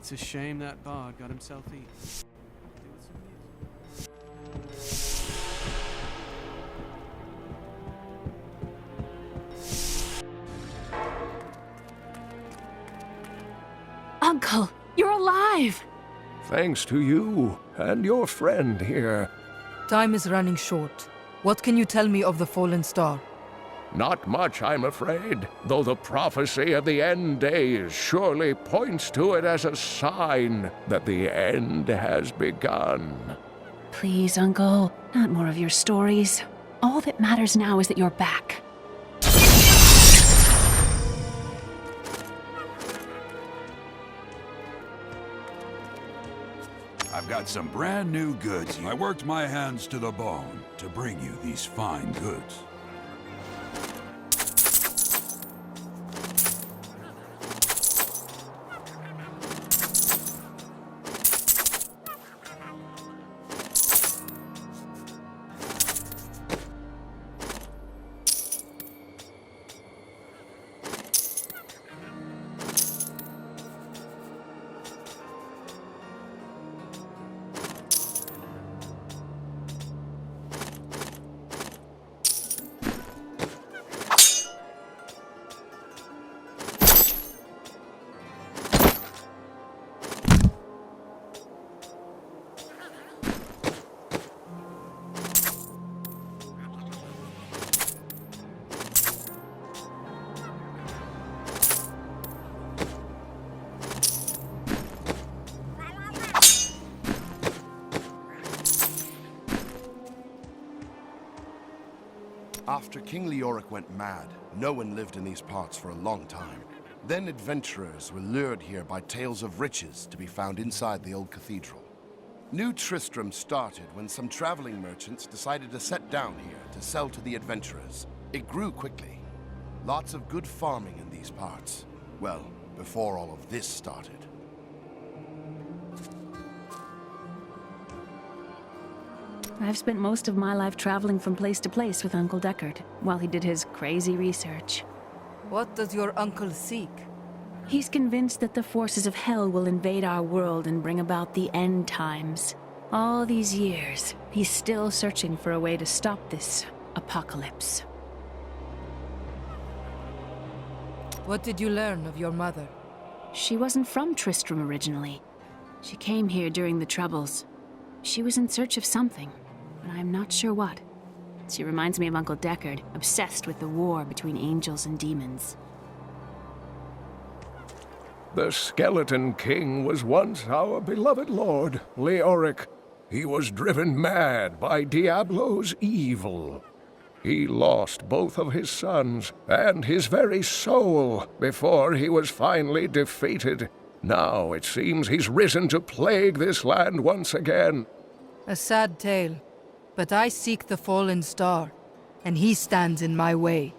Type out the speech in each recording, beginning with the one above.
It's a shame that bard got himself eaten. Uncle, you're alive! Thanks to you and your friend here. Time is running short. What can you tell me of the fallen star? Not much, I'm afraid, though the prophecy of the end days surely points to it as a sign that the end has begun. Please, Uncle, not more of your stories. All that matters now is that you're back. I've got some brand new goods. I worked my hands to the bone to bring you these fine goods. After King Leoric went mad, no one lived in these parts for a long time. Then adventurers were lured here by tales of riches to be found inside the old cathedral. New Tristram started when some traveling merchants decided to set down here to sell to the adventurers. It grew quickly. Lots of good farming in these parts. Well, before all of this started. I've spent most of my life traveling from place to place with Uncle Deckard, while he did his crazy research. What does your uncle seek? He's convinced that the forces of hell will invade our world and bring about the end times. All these years, he's still searching for a way to stop this apocalypse. What did you learn of your mother? She wasn't from Tristram originally. She came here during the Troubles. She was in search of something, but I'm not sure what. She reminds me of Uncle Deckard, obsessed with the war between angels and demons. The Skeleton King was once our beloved lord, Leoric. He was driven mad by Diablo's evil. He lost both of his sons and his very soul before he was finally defeated. Now it seems he's risen to plague this land once again. A sad tale, but I seek the fallen star, and he stands in my way.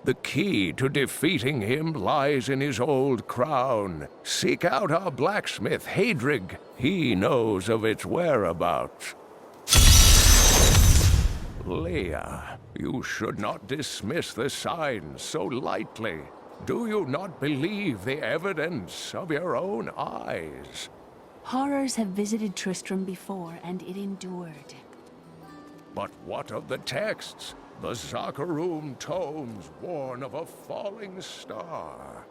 The key to defeating him lies in his old crown. Seek out our blacksmith, Hadrig. He knows of its whereabouts. Leah, you should not dismiss the signs so lightly. Do you not believe the evidence of your own eyes? Horrors have visited Tristram before, and it endured. But what of the texts? The Zakarum tomes warn of a falling star.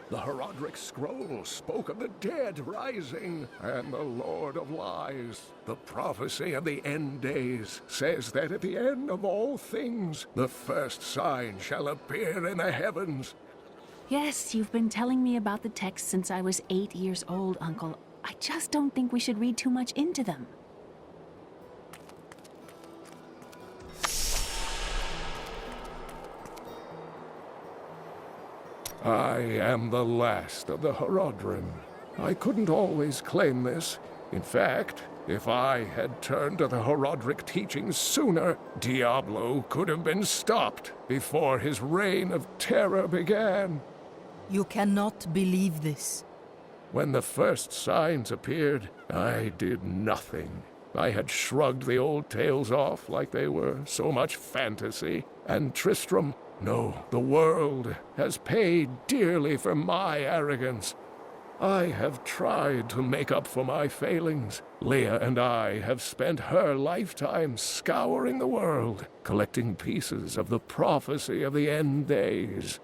The Herodric scroll spoke of the dead rising, and the Lord of Lies. The prophecy of the end days says that at the end of all things, the first sign shall appear in the heavens. Yes, you've been telling me about the texts since I was 8 years old, Uncle. I just don't think we should read too much into them. I am the last of the Herodrim. I couldn't always claim this. In fact, if I had turned to the Herodric teachings sooner, Diablo could have been stopped before his reign of terror began. You cannot believe this. When the first signs appeared, I did nothing. I had shrugged the old tales off like they were so much fantasy, and Tristram, no, the world, has paid dearly for my arrogance. I have tried to make up for my failings. Leah and I have spent her lifetime scouring the world, collecting pieces of the prophecy of the end days.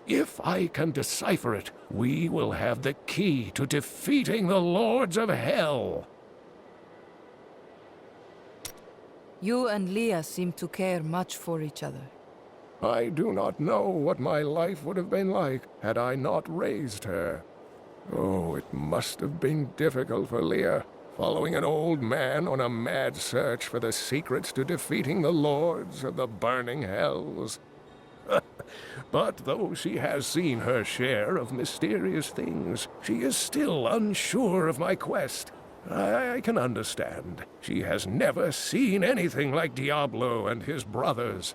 If I can decipher it, we will have the key to defeating the lords of hell. You and Leah seem to care much for each other. I do not know what my life would have been like had I not raised her. Oh, it must have been difficult for Leah, following an old man on a mad search for the secrets to defeating the lords of the burning hells. But though she has seen her share of mysterious things, she is still unsure of my quest. I can understand. She has never seen anything like Diablo and his brothers.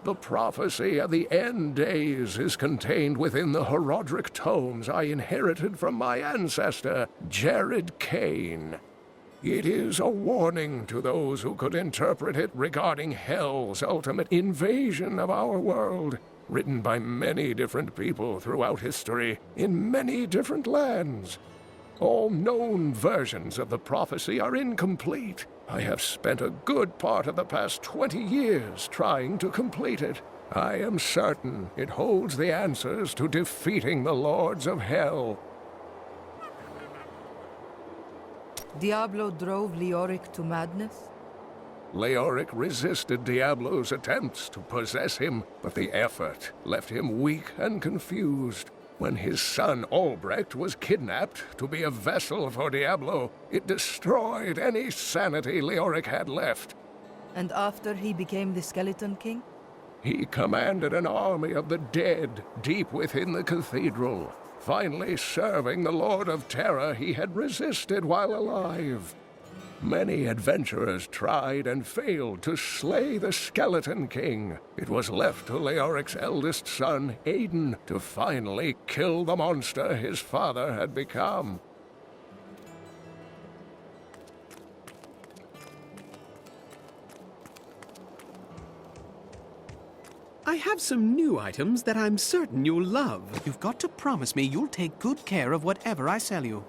The prophecy of the end days is contained within the Herodric tomes I inherited from my ancestor, Jared Kane. It is a warning to those who could interpret it regarding Hell's ultimate invasion of our world, written by many different people throughout history, in many different lands. All known versions of the prophecy are incomplete. I have spent a good part of the past 20 years trying to complete it. I am certain it holds the answers to defeating the lords of hell. Diablo drove Leoric to madness? Leoric resisted Diablo's attempts to possess him, but the effort left him weak and confused. When his son Albrecht was kidnapped to be a vessel for Diablo, it destroyed any sanity Leoric had left. And after he became the Skeleton King? He commanded an army of the dead deep within the cathedral, finally serving the Lord of Terror he had resisted while alive. Many adventurers tried and failed to slay the Skeleton King. It was left to Leoric's eldest son, Aiden, to finally kill the monster his father had become. I have some new items that I'm certain you'll love. You've got to promise me you'll take good care of whatever I sell you.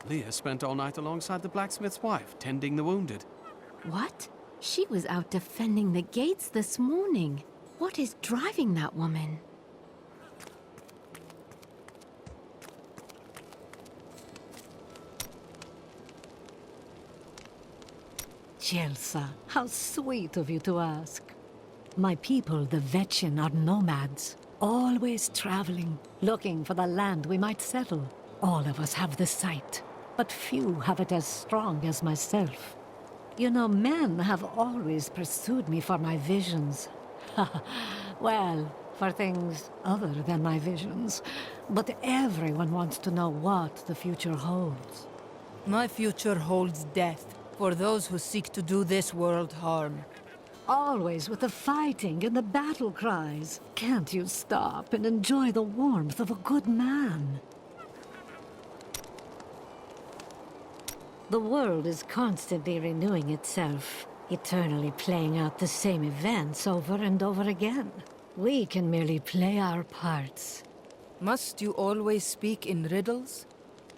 Leah spent all night alongside the blacksmith's wife, tending the wounded. What? She was out defending the gates this morning. What is driving that woman? Jelsa, how sweet of you to ask. My people, the Vetchin, are nomads, always traveling, looking for the land we might settle. All of us have the sight, but few have it as strong as myself. You know, men have always pursued me for my visions. Well, for things other than my visions. But everyone wants to know what the future holds. My future holds death for those who seek to do this world harm. Always with the fighting and the battle cries. Can't you stop and enjoy the warmth of a good man? The world is constantly renewing itself, eternally playing out the same events over and over again. We can merely play our parts. Must you always speak in riddles?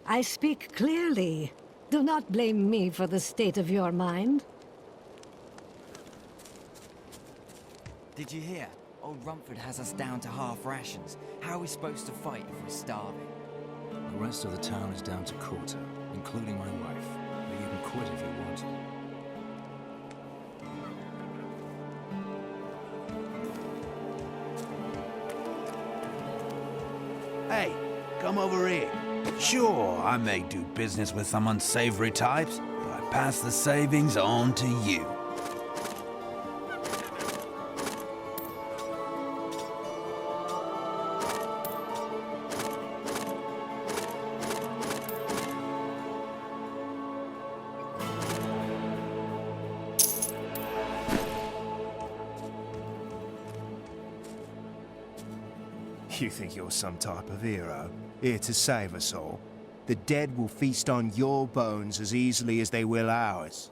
I speak clearly. Do not blame me for the state of your mind. Did you hear? Old Rumford has us down to half rations. How are we supposed to fight if we're starving? The rest of the town is down to quarter, including my wife. But you can quit if you want. Hey, come over here. Sure, I may do business with some unsavory types, but I pass the savings on to you. You think you're some type of hero, here to save us all? The dead will feast on your bones as easily as they will ours.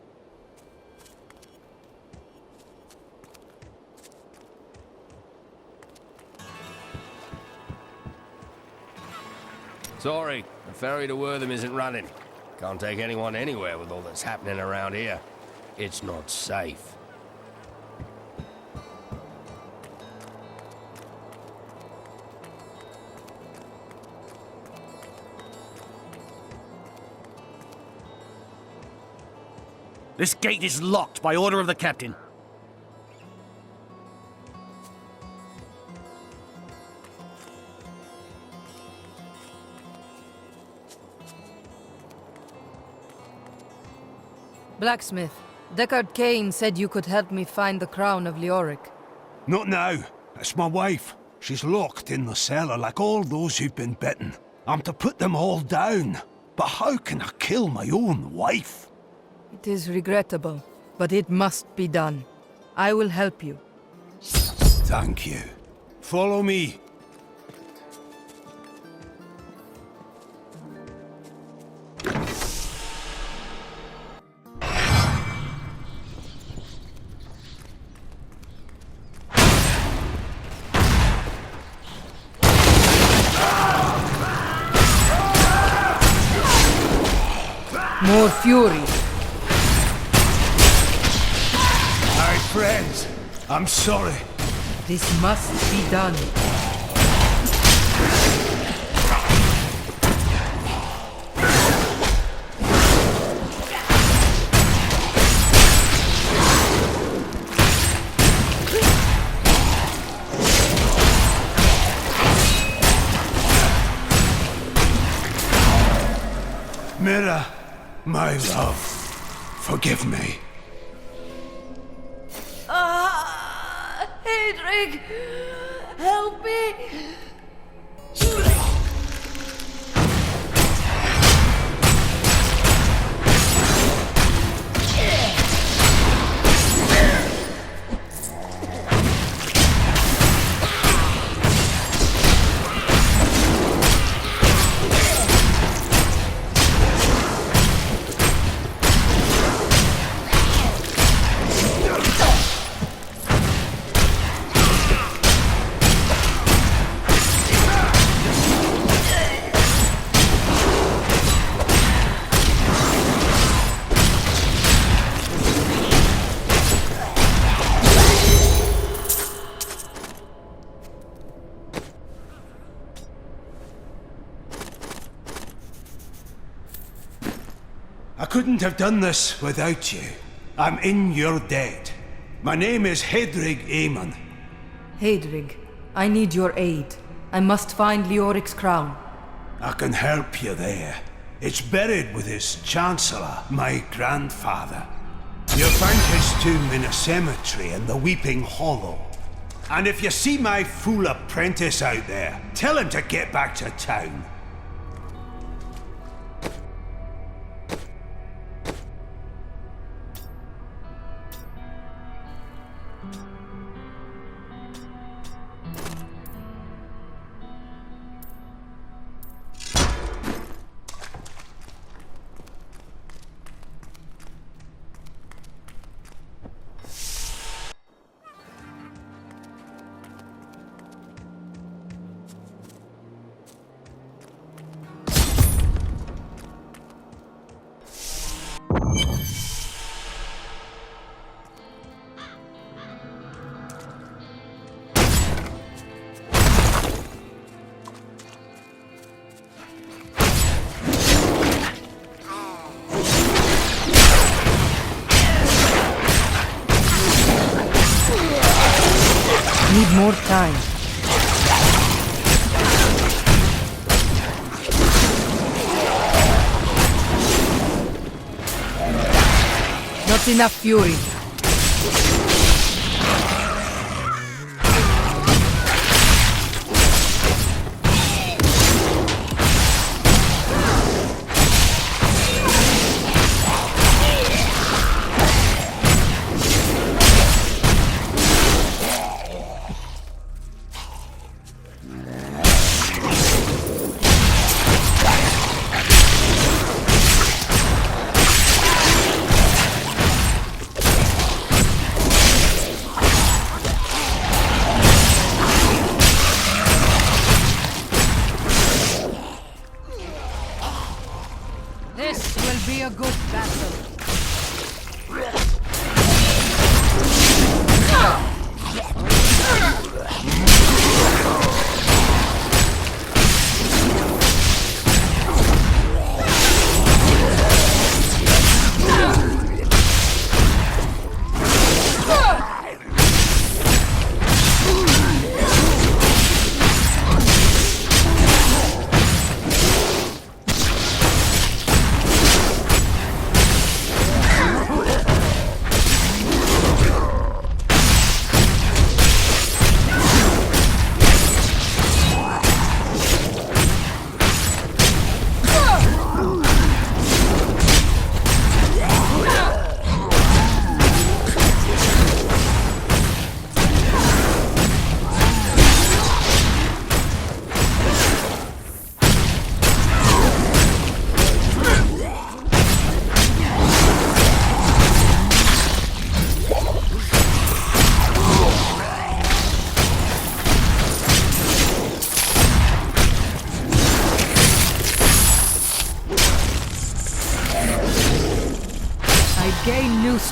Sorry, the ferry to Wortham isn't running. Can't take anyone anywhere with all that's happening around here. It's not safe. This gate is locked by order of the captain. Blacksmith, Deckard Cain said you could help me find the crown of Leoric. Not now. It's my wife. She's locked in the cellar like all those who've been bitten. I'm to put them all down. But how can I kill my own wife? It is regrettable, but it must be done. I will help you. Thank you. Follow me. More fury. My friends, I'm sorry. This must be done. Mira, my love, forgive me. Hedrig! Help me! I couldn't have done this without you. I'm in your debt. My name is Hedrig Aemon. Hedrig, I need your aid. I must find Leoric's crown. I can help you there. It's buried with his Chancellor, my grandfather. You'll find his tomb in a cemetery in the Weeping Hollow. And if you see my fool apprentice out there, tell him to get back to town. Need more time. Not enough fury.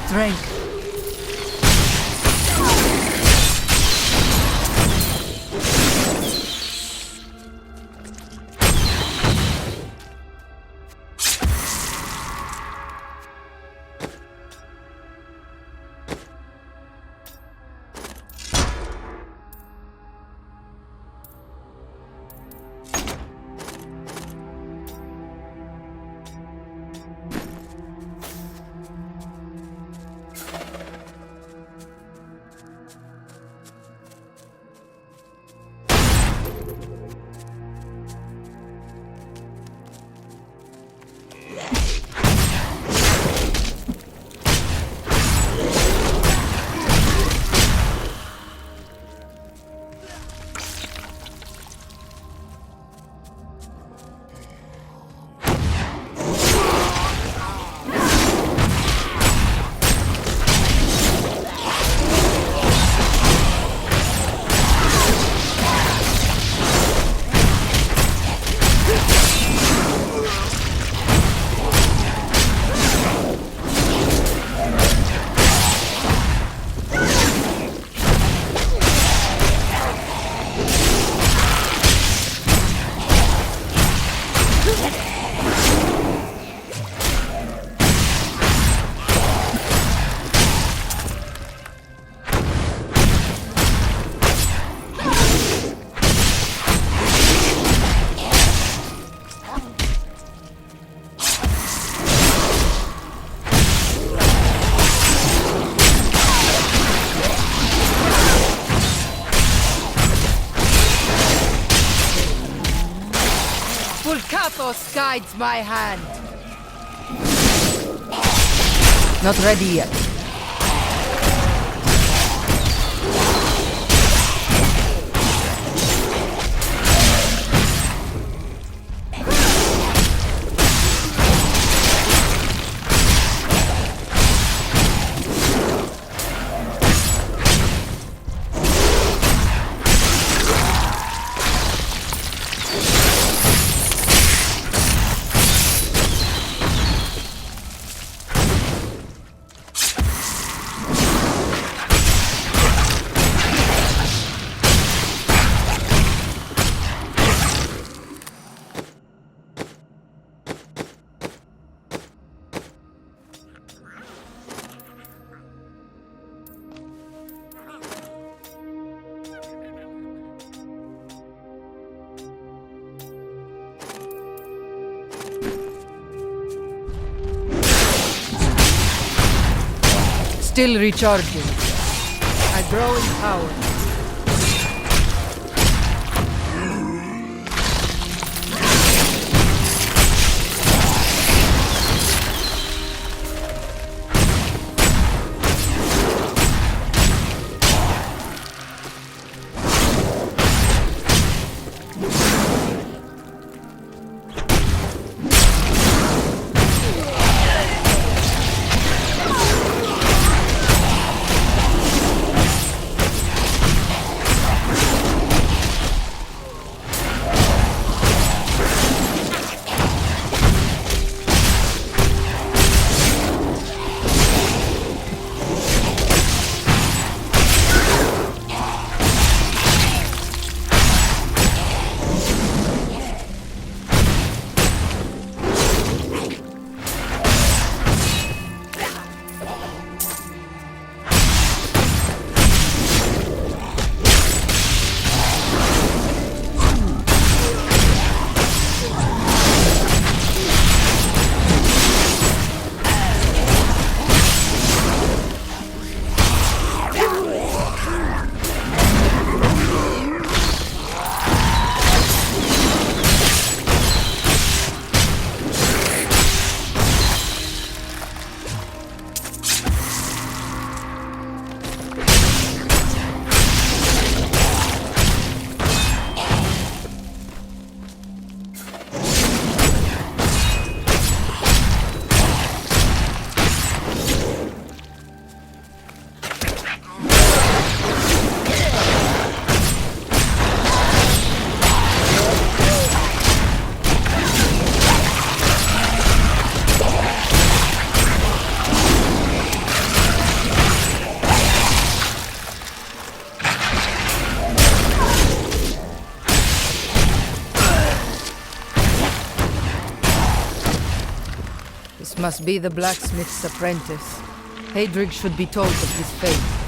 strength. Pulkathos guides my hand. Not ready yet. Still recharging. I grow in power. must be the blacksmith's apprentice. Hadrig should be told of his fate.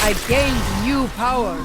I've gained new power.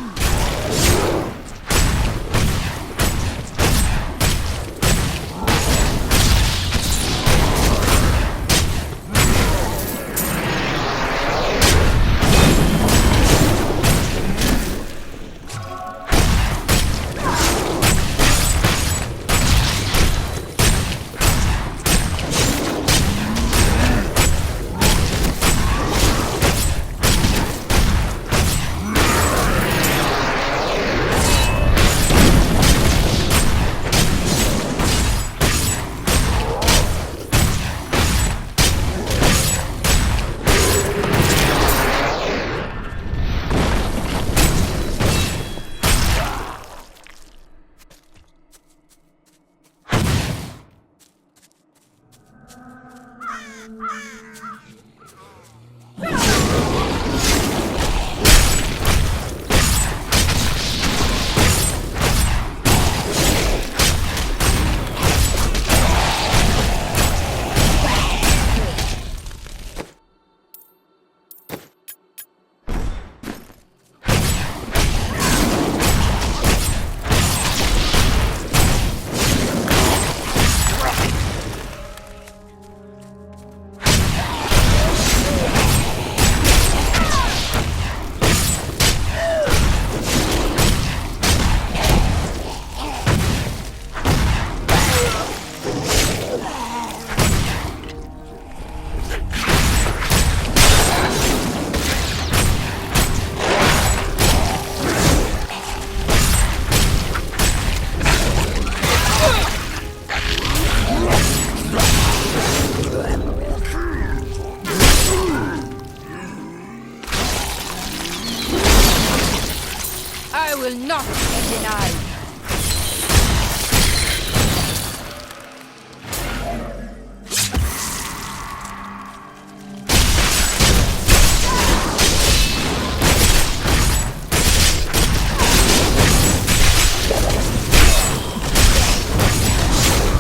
will not be denied.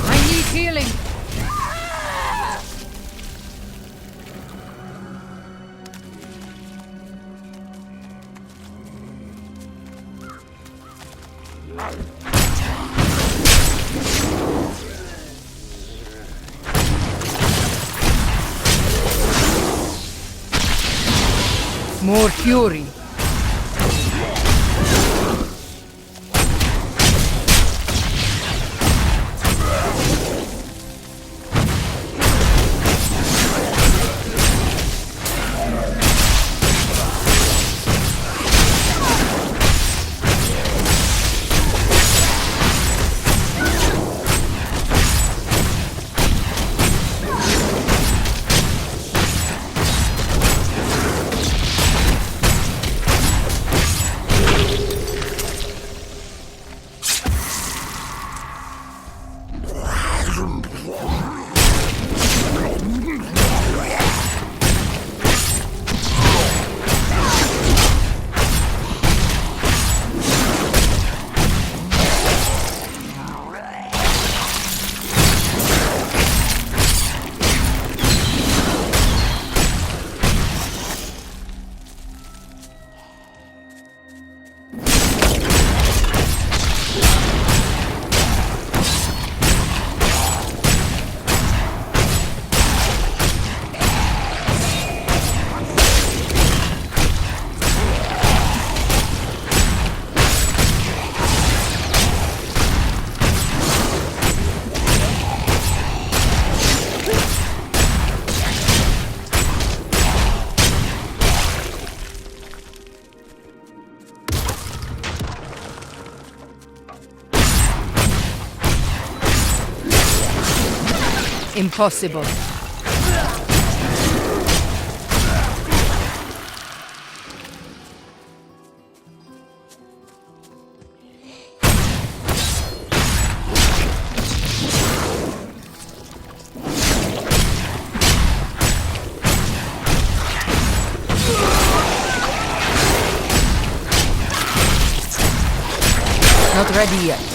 I need healing. More fury. Impossible. Not ready yet.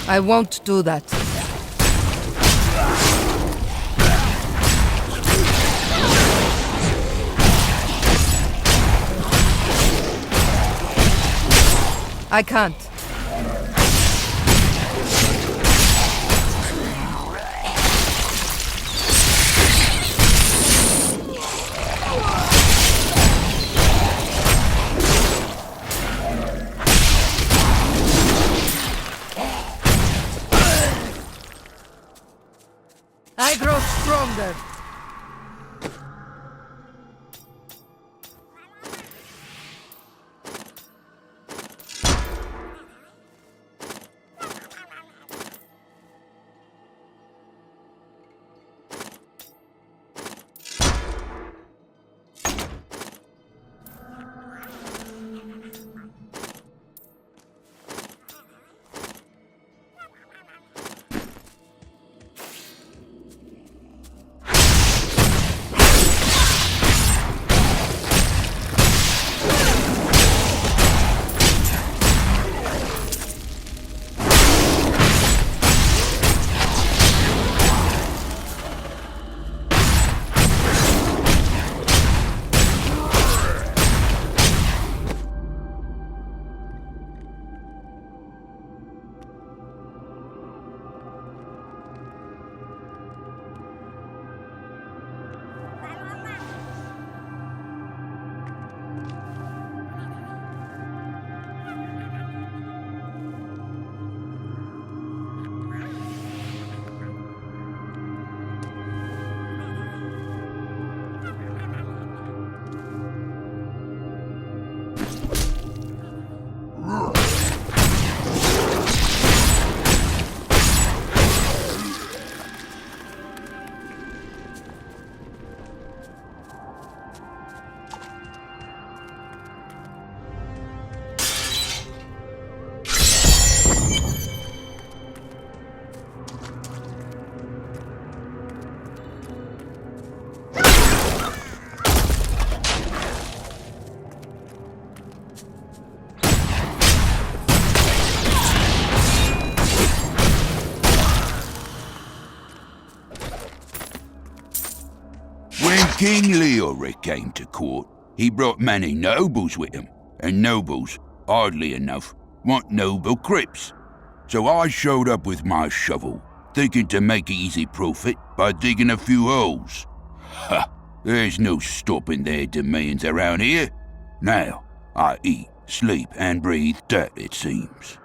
I won't do that. I can't. I grow stronger. King Leoric came to court. He brought many nobles with him, and nobles, oddly enough, want noble crypts. So I showed up with my shovel, thinking to make easy profit by digging a few holes. Ha! There's no stopping their demands around here. Now, I eat, sleep, and breathe dirt, it seems.